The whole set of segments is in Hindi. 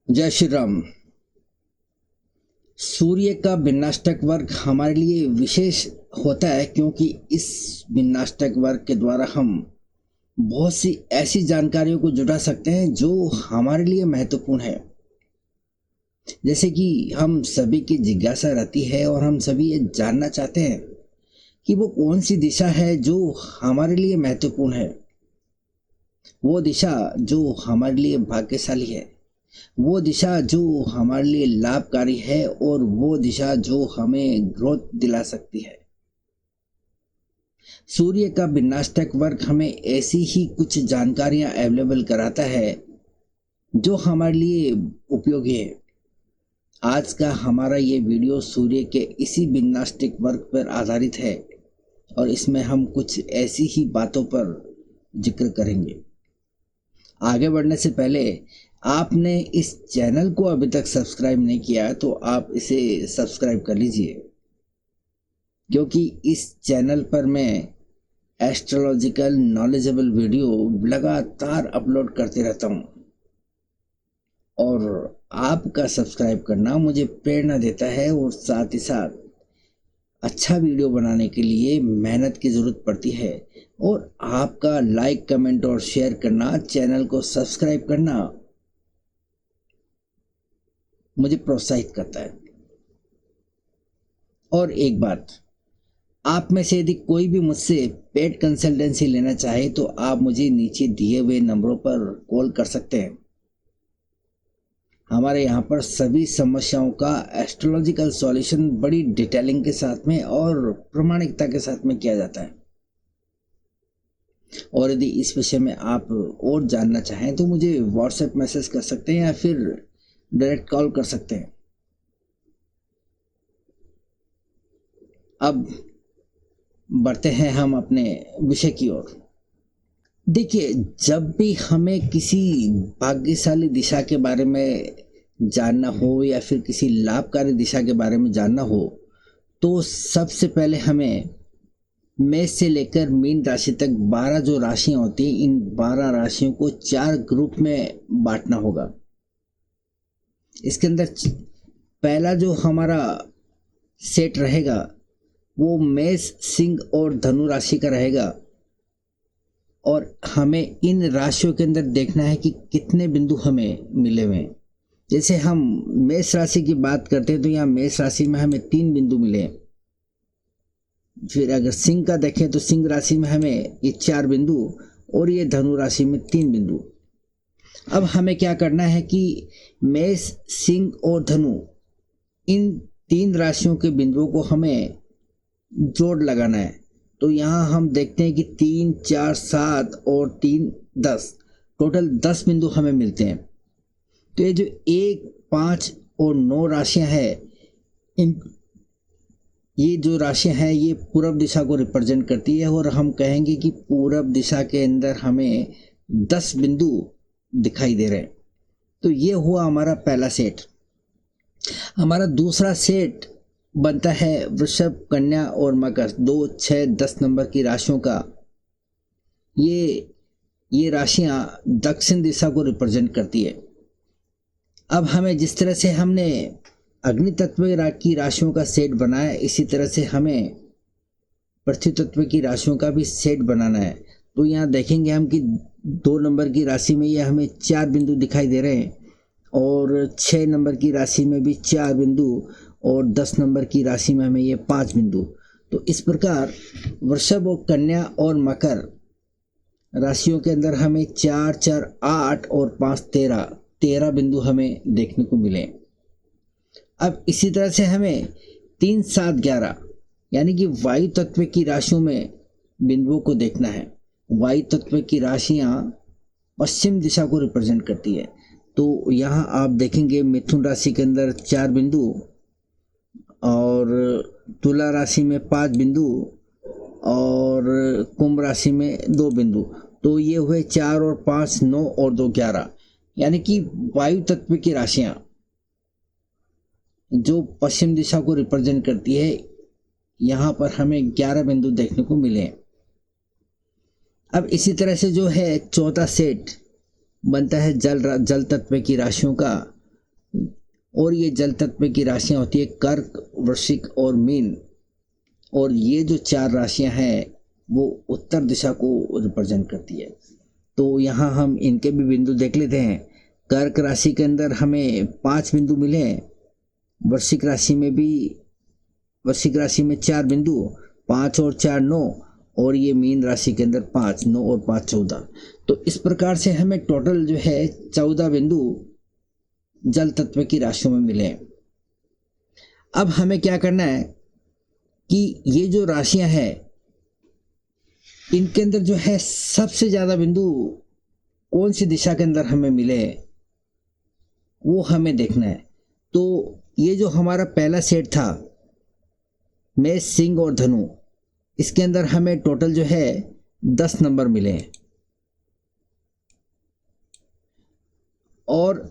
जय श्री राम। सूर्य का विन्यास्तक वर्ग हमारे लिए विशेष होता है क्योंकि इस विन्यास्तक वर्ग के द्वारा हम बहुत सी ऐसी जानकारियों को जुटा सकते हैं जो हमारे लिए महत्वपूर्ण है। जैसे कि हम सभी की जिज्ञासा रहती है और हम सभी ये जानना चाहते हैं कि वो कौन सी दिशा है जो हमारे लिए महत्वपूर्ण है, वो दिशा जो हमारे लिए भाग्यशाली है, वो दिशा जो हमारे लिए लाभकारी है और वो दिशा जो हमें ग्रोथ दिला सकती है। सूर्य का विन्यास्तक वर्ग हमें ऐसी ही कुछ जानकारियां अवेलेबल कराता है जो हमारे लिए उपयोगी है। आज का हमारा ये वीडियो सूर्य के इसी विन्यास्तक वर्ग पर आधारित है और इसमें हम कुछ ऐसी ही बातों पर जिक्र करेंगे। आगे बढ़ने से पहले आपने इस चैनल को अभी तक सब्सक्राइब नहीं किया है तो आप इसे सब्सक्राइब कर लीजिए, क्योंकि इस चैनल पर मैं एस्ट्रोलॉजिकल नॉलेजेबल वीडियो लगातार अपलोड करते रहता हूँ और आपका सब्सक्राइब करना मुझे प्रेरणा देता है और साथ ही साथ अच्छा वीडियो बनाने के लिए मेहनत की ज़रूरत पड़ती है और आपका लाइक, कमेंट और शेयर करना, चैनल को सब्सक्राइब करना मुझे प्रोत्साहित करता है। और एक बात, आप में से यदि कोई भी मुझसे पेड कंसल्टेंसी लेना चाहे तो आप मुझे नीचे दिए हुए नंबरों पर कॉल कर सकते हैं। हमारे यहाँ पर सभी समस्याओं का एस्ट्रोलॉजिकल सॉल्यूशन बड़ी डिटेलिंग के साथ में और प्रामाणिकता के साथ में किया जाता है। और यदि इस विषय में आप और जानना चाहें तो मुझे व्हाट्सएप मैसेज कर सकते हैं या फिर डायरेक्ट कॉल कर सकते हैं। अब बढ़ते हैं हम अपने विषय की ओर। देखिए, जब भी हमें किसी भाग्यशाली दिशा के बारे में जानना हो या फिर किसी लाभकारी दिशा के बारे में जानना हो तो सबसे पहले हमें मेष से लेकर मीन राशि तक 12 जो राशियां होती हैं, इन 12 राशियों को 4 ग्रुप में बांटना होगा। इसके अंदर पहला जो हमारा सेट रहेगा वो मेष, सिंह और धनु राशि का रहेगा और हमें इन राशियों के अंदर देखना है कि कितने बिंदु हमें मिले हुए हैं। जैसे हम मेष राशि की बात करते हैं तो यहाँ मेष राशि में हमें 3 बिंदु मिले। फिर अगर सिंह का देखें तो सिंह राशि में हमें ये 4 बिंदु और ये धनु राशि में 3 बिंदु। अब हमें क्या करना है कि मेष, सिंह और धनु, इन 3 राशियों के बिंदुओं को हमें जोड़ लगाना है। तो यहाँ हम देखते हैं कि 3, 4, 7 और 3, 10, टोटल 10 बिंदु हमें मिलते हैं। तो ये जो 1, 5 और 9 राशियां हैं, ये जो राशियां हैं ये पूरब दिशा को रिप्रेजेंट करती है और हम कहेंगे कि पूरब दिशा के अंदर हमें 10 बिंदु दिखाई दे रहे हैं। तो ये हुआ हमारा पहला सेट। हमारा दूसरा सेट बनता है वृषभ, कन्या और मकर, 2, 6, 10 नंबर की राशियों का। ये राशियां दक्षिण दिशा को रिप्रेजेंट करती है। अब हमें जिस तरह से हमने अग्नि तत्व की राशियों का सेट बनाया, इसी तरह से हमें पृथ्वी तत्व की राशियों का भी सेट बनाना है। तो यहाँ देखेंगे हम कि 2 नंबर की राशि में ये हमें 4 बिंदु दिखाई दे रहे हैं और 6 नंबर की राशि में भी 4 बिंदु और 10 नंबर की राशि में हमें ये 5 बिंदु। तो इस प्रकार वृषभ और कन्या और मकर राशियों के अंदर हमें 4, 4, 8 और 5, 13 बिंदु हमें देखने को मिले। अब इसी तरह से हमें 3, 7, 11 यानी कि वायु तत्व की राशियों में बिंदुओं को देखना है। वायु तत्व की राशियां पश्चिम दिशा को रिप्रेजेंट करती है। तो यहाँ आप देखेंगे मिथुन राशि के अंदर 4 बिंदु और तुला राशि में 5 बिंदु और कुंभ राशि में 2 बिंदु। तो ये हुए 4 और 5, 9 और 2, 11, यानी कि वायु तत्व की राशियां जो पश्चिम दिशा को रिप्रेजेंट करती है, यहाँ पर हमें 11 बिंदु देखने को मिले। अब इसी तरह से जो है चौथा सेट बनता है जल तत्व की राशियों का, और ये जल तत्व की राशियां होती है कर्क, वृश्चिक और मीन। और ये जो 4 राशियां हैं वो उत्तर दिशा को रिप्रेजेंट करती है। तो यहाँ हम इनके भी बिंदु देख लेते हैं। कर्क राशि के अंदर हमें 5 बिंदु मिले हैं। वृश्चिक राशि में 4 बिंदु, 5 और 4 9, और ये मीन राशि के अंदर 5 9 और 5 14। तो इस प्रकार से हमें टोटल जो है 14 बिंदु जल तत्व की राशियों में मिले हैं। अब हमें क्या करना है कि ये जो राशियां हैं इनके अंदर जो है सबसे ज़्यादा बिंदु कौन सी दिशा के अंदर हमें मिले वो हमें देखना है। तो ये जो हमारा पहला सेट था मेष, सिंह और धनु, इसके अंदर हमें टोटल जो है 10 नंबर मिले हैं। और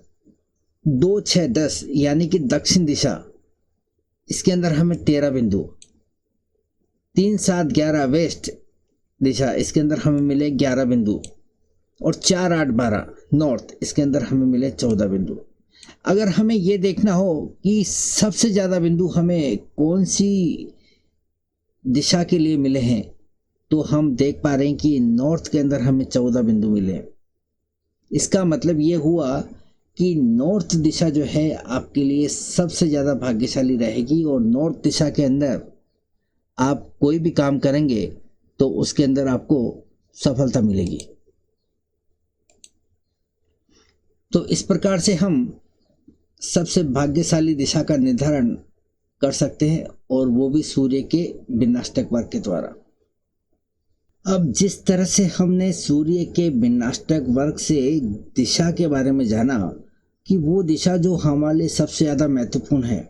2 6 10 यानी कि दक्षिण दिशा, इसके अंदर हमें 13 बिंदु। 3 7 11 वेस्ट दिशा, इसके अंदर हमें मिले 11 बिंदु। और 4 8 12 नॉर्थ, इसके अंदर हमें मिले 14 बिंदु। अगर हमें ये देखना हो कि सबसे ज़्यादा बिंदु हमें कौन सी दिशा के लिए मिले हैं, तो हम देख पा रहे हैं कि नॉर्थ के अंदर हमें 14 बिंदु मिले। इसका मतलब ये हुआ कि नॉर्थ दिशा जो है आपके लिए सबसे ज़्यादा भाग्यशाली रहेगी। और नॉर्थ दिशा के अंदर आप कोई भी काम करेंगे तो उसके अंदर आपको सफलता मिलेगी। तो इस प्रकार से हम सबसे भाग्यशाली दिशा का निर्धारण कर सकते हैं, और वो भी सूर्य के विन्याष्टक वर्ग के द्वारा। अब जिस तरह से हमने सूर्य के विन्याष्टक वर्ग से दिशा के बारे में जाना कि वो दिशा जो हमारे लिए सबसे ज़्यादा महत्वपूर्ण है,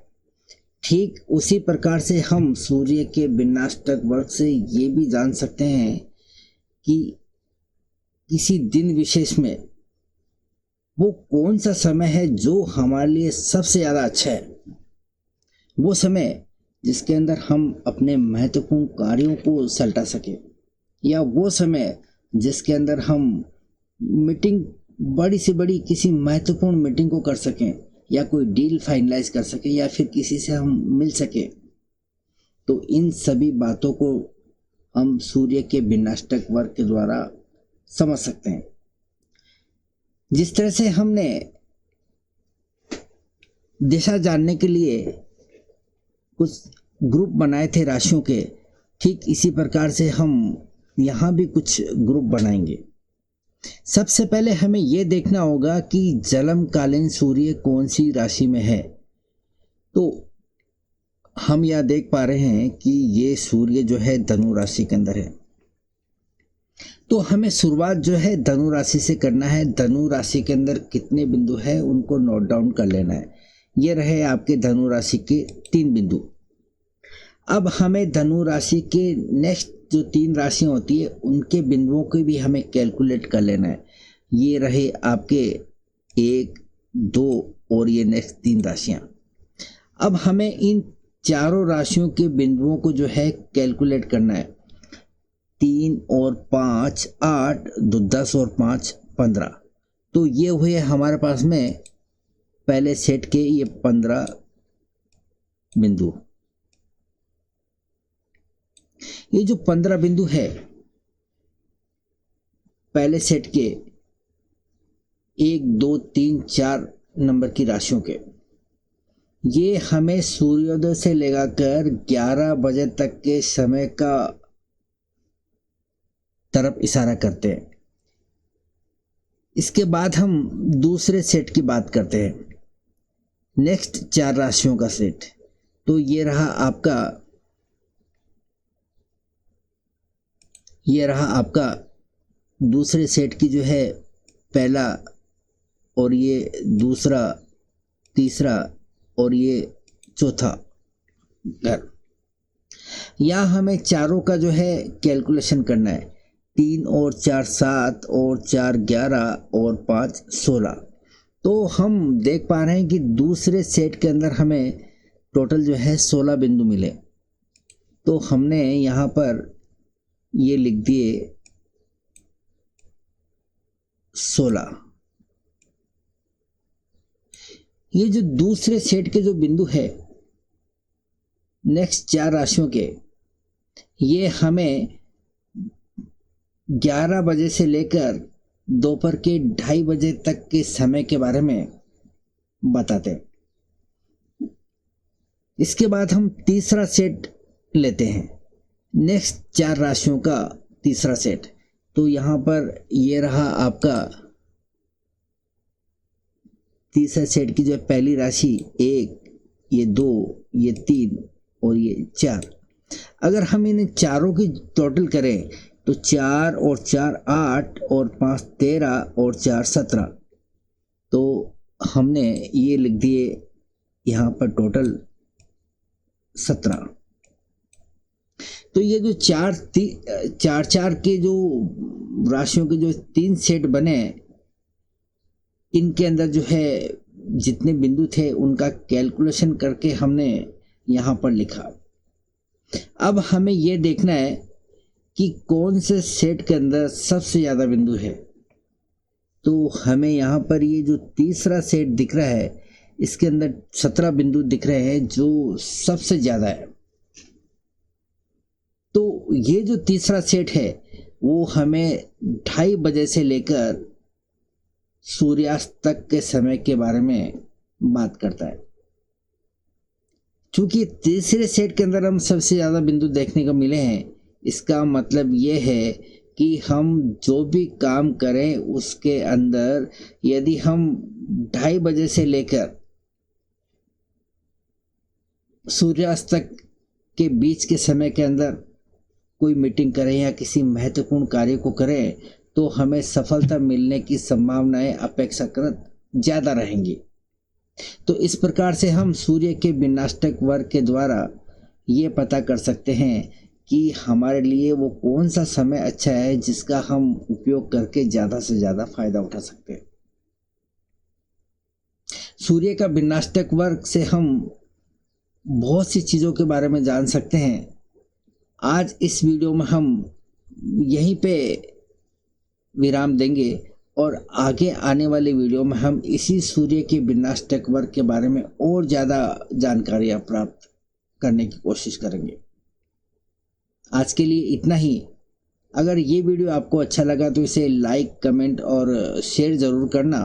ठीक उसी प्रकार से हम सूर्य के विन्याष्टक वर्ग से ये भी जान सकते हैं कि किसी दिन विशेष में वो कौन सा समय है जो हमारे लिए सबसे ज़्यादा अच्छा है। वो समय जिसके अंदर हम अपने महत्वपूर्ण कार्यों को सल्टा सकें, या वो समय जिसके अंदर हम मीटिंग, बड़ी से बड़ी किसी महत्वपूर्ण मीटिंग को कर सकें, या कोई डील फाइनलाइज कर सकें, या फिर किसी से हम मिल सकें। तो इन सभी बातों को हम सूर्य के विन्याष्टक वर्ग के द्वारा समझ सकते हैं। जिस तरह से हमने दिशा जानने के लिए कुछ ग्रुप बनाए थे राशियों के, ठीक इसी प्रकार से हम यहाँ भी कुछ ग्रुप बनाएंगे। सबसे पहले हमें यह देखना होगा कि जन्मकालीन सूर्य कौन सी राशि में है। तो हम यह देख पा रहे हैं कि ये सूर्य जो है धनु राशि के अंदर है। तो हमें शुरुआत जो है धनु राशि से करना है। धनु राशि के अंदर कितने बिंदु है उनको नोट डाउन कर लेना है। ये रहे आपके धनु राशि के 3 बिंदु। अब हमें धनु राशि के नेक्स्ट जो 3 राशियां होती है उनके बिंदुओं को भी हमें कैलकुलेट कर लेना है। ये रहे आपके 1 2 और ये नेक्स्ट 3 राशियां। अब हमें इन चारों राशियों के बिंदुओं को जो है कैलकुलेट करना है। 3 और 5 8, 10 और 5 15। तो ये हुए हमारे पास में पहले सेट के ये 15 बिंदु। ये जो 15 बिंदु है पहले सेट के 1 2 3 4 नंबर की राशियों के, ये हमें सूर्योदय से लेकर 11 बजे तक के समय का तरफ इशारा करते हैं। इसके बाद हम दूसरे सेट की बात करते हैं, नेक्स्ट 4 राशियों का सेट। तो ये रहा दूसरे सेट की जो है पहला, और ये दूसरा, तीसरा और ये चौथा घर। यहाँ हमें चारों का जो है कैलकुलेशन करना है। 3 और 4 7 और 4 11 और 5 16। तो हम देख पा रहे हैं कि दूसरे सेट के अंदर हमें टोटल जो है 16 बिंदु मिले। तो हमने यहाँ पर ये लिख दिए 16। ये जो दूसरे सेट के जो बिंदु है नेक्स्ट 4 राशियों के, ये हमें 11 बजे से लेकर दोपहर के 2:30 बजे तक के समय के बारे में बताते हैं। इसके बाद हम तीसरा सेट लेते हैं, नेक्स्ट 4 राशियों का तीसरा सेट। तो यहाँ पर ये रहा आपका तीसरा सेट की जो पहली राशि 1, ये 2, ये 3 और ये 4। अगर हम इन्हें चारों की टोटल करें तो 4 और 4 8 और 5 13 और 4 17। तो हमने ये लिख दिए यहाँ पर टोटल 17। तो ये जो चार के जो राशियों के जो 3 सेट बने, इनके अंदर जो है जितने बिंदु थे उनका कैलकुलेशन करके हमने यहाँ पर लिखा। अब हमें ये देखना है कि कौन से सेट के अंदर सबसे ज़्यादा बिंदु है। तो हमें यहाँ पर ये जो तीसरा सेट दिख रहा है, इसके अंदर 17 बिंदु दिख रहे हैं जो सबसे ज़्यादा है। तो ये जो तीसरा सेट है वो हमें 2:30 बजे से लेकर सूर्यास्त तक के समय के बारे में बात करता है। चूंकि तीसरे सेट के अंदर हम सबसे ज़्यादा बिंदु देखने को मिले हैं, इसका मतलब ये है कि हम जो भी काम करें उसके अंदर यदि हम 2:30 बजे से लेकर सूर्यास्त तक के बीच के समय के अंदर कोई मीटिंग करें या किसी महत्वपूर्ण कार्य को करें तो हमें सफलता मिलने की संभावनाएं अपेक्षाकृत ज़्यादा रहेंगी। तो इस प्रकार से हम सूर्य के विनाष्टक वर्ग के द्वारा ये पता कर सकते हैं कि हमारे लिए वो कौन सा समय अच्छा है जिसका हम उपयोग करके ज़्यादा से ज़्यादा फायदा उठा सकते हैं। सूर्य का विनाष्टक वर्ग से हम बहुत सी चीज़ों के बारे में जान सकते हैं। आज इस वीडियो में हम यहीं पे विराम देंगे और आगे आने वाले वीडियो में हम इसी सूर्य के विनाष्टक वर्ग के बारे में और ज़्यादा जानकारियाँ प्राप्त करने की कोशिश करेंगे। आज के लिए इतना ही। अगर ये वीडियो आपको अच्छा लगा तो इसे लाइक, कमेंट और शेयर ज़रूर करना।